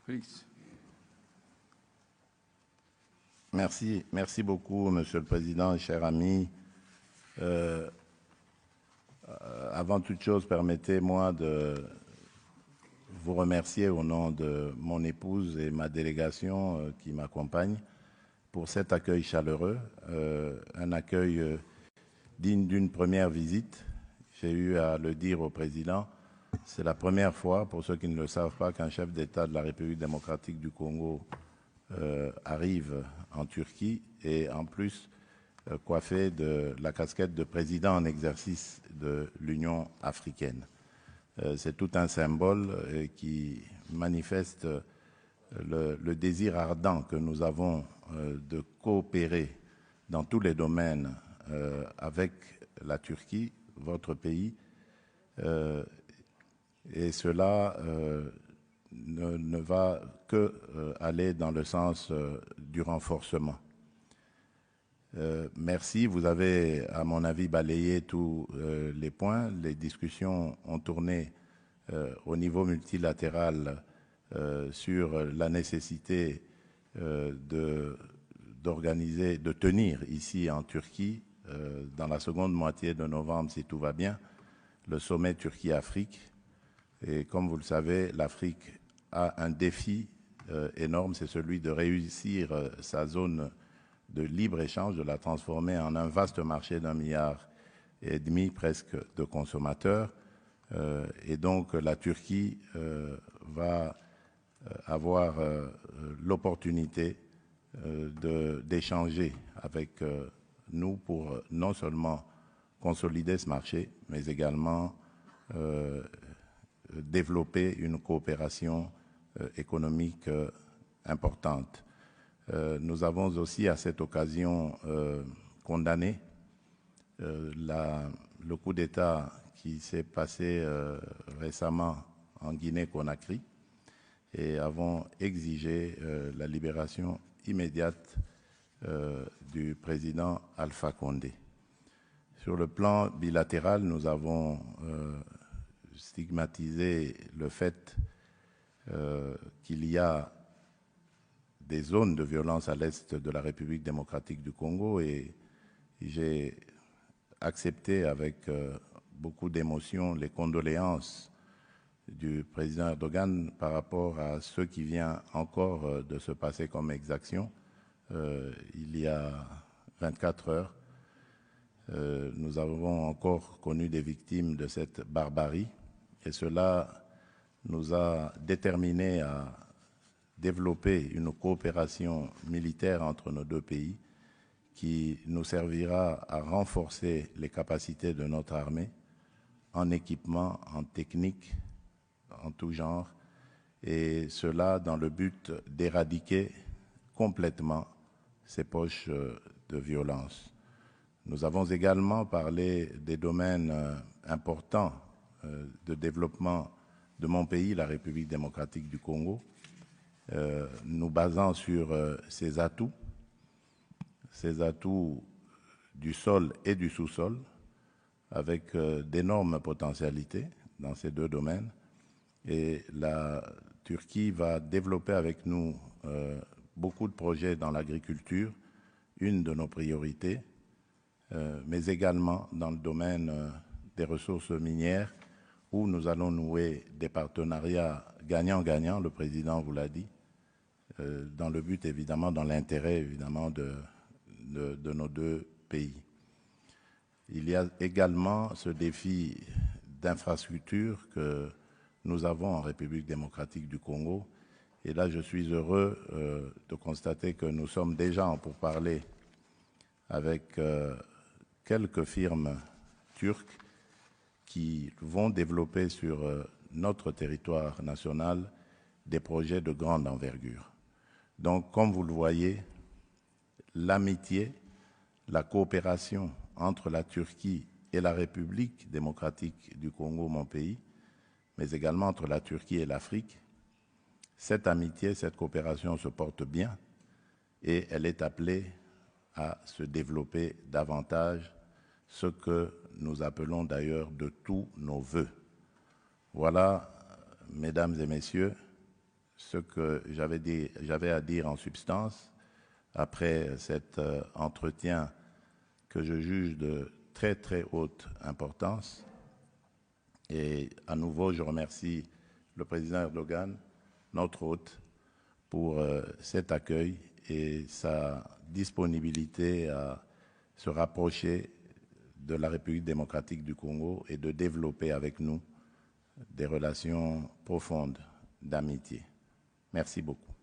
Félix. Merci beaucoup, Monsieur le Président, cher ami. Avant toute chose, permettez-moi de vous remercier au nom de mon épouse et ma délégation qui m'accompagne pour cet accueil chaleureux, un accueil digne d'une première visite. J'ai eu à le dire au Président, c'est la première fois, pour ceux qui ne le savent pas, qu'un chef d'État de la République démocratique du Congo arrive en Turquie et en plus coiffé de la casquette de président en exercice de l'Union africaine. C'est tout un symbole qui manifeste le désir ardent que nous avons de coopérer dans tous les domaines avec la Turquie, votre pays, et cela ne va que aller dans le sens du renforcement. Merci, vous avez à mon avis balayé tous les points. Les discussions ont tourné au niveau multilatéral sur la nécessité d'organiser, de tenir ici en Turquie, dans la seconde moitié de novembre si tout va bien, le sommet Turquie-Afrique. Et comme vous le savez, l'Afrique a un défi énorme, c'est celui de réussir sa zone de libre-échange, de la transformer en un vaste marché d'1,5 milliard presque de consommateurs. Et donc la Turquie va avoir l'opportunité d'échanger avec nous pour non seulement consolider ce marché, mais également développer une coopération économique importante. Nous avons aussi à cette occasion condamné le coup d'État qui s'est passé récemment en Guinée-Conakry et avons exigé la libération immédiate du président Alpha Condé. Sur le plan bilatéral, nous avons stigmatisé le fait qu'il y a des zones de violence à l'est de la République démocratique du Congo et j'ai accepté avec beaucoup d'émotion les condoléances du président Erdogan par rapport à ce qui vient encore de se passer comme exaction. Il y a 24 heures, nous avons encore connu des victimes de cette barbarie et cela nous a déterminés à développer une coopération militaire entre nos deux pays qui nous servira à renforcer les capacités de notre armée en équipement, en technique, en tout genre, et cela dans le but d'éradiquer complètement ces poches de violence. Nous avons également parlé des domaines importants de développement de mon pays, la République démocratique du Congo, nous basant sur ses atouts du sol et du sous-sol, avec d'énormes potentialités dans ces deux domaines. Et la Turquie va développer avec nous beaucoup de projets dans l'agriculture, une de nos priorités, mais également dans le domaine des ressources minières, où nous allons nouer des partenariats gagnant-gagnant, le président vous l'a dit, dans le but évidemment, dans l'intérêt évidemment de nos deux pays. Il y a également ce défi d'infrastructure que nous avons en République démocratique du Congo. Et là, je suis heureux de constater que nous sommes déjà en pourparlers avec quelques firmes turques qui vont développer sur notre territoire national des projets de grande envergure. Donc, comme vous le voyez, l'amitié, la coopération entre la Turquie et la République démocratique du Congo, mon pays, mais également entre la Turquie et l'Afrique, cette amitié, cette coopération se porte bien et elle est appelée à se développer davantage, ce que nous appelons d'ailleurs de tous nos vœux. Voilà, mesdames et messieurs, ce que j'avais à dire en substance après cet entretien que je juge de très très haute importance. Et à nouveau, je remercie le président Erdogan, notre hôte, pour cet accueil et sa disponibilité à se rapprocher de la République démocratique du Congo et de développer avec nous des relations profondes d'amitié. Merci beaucoup.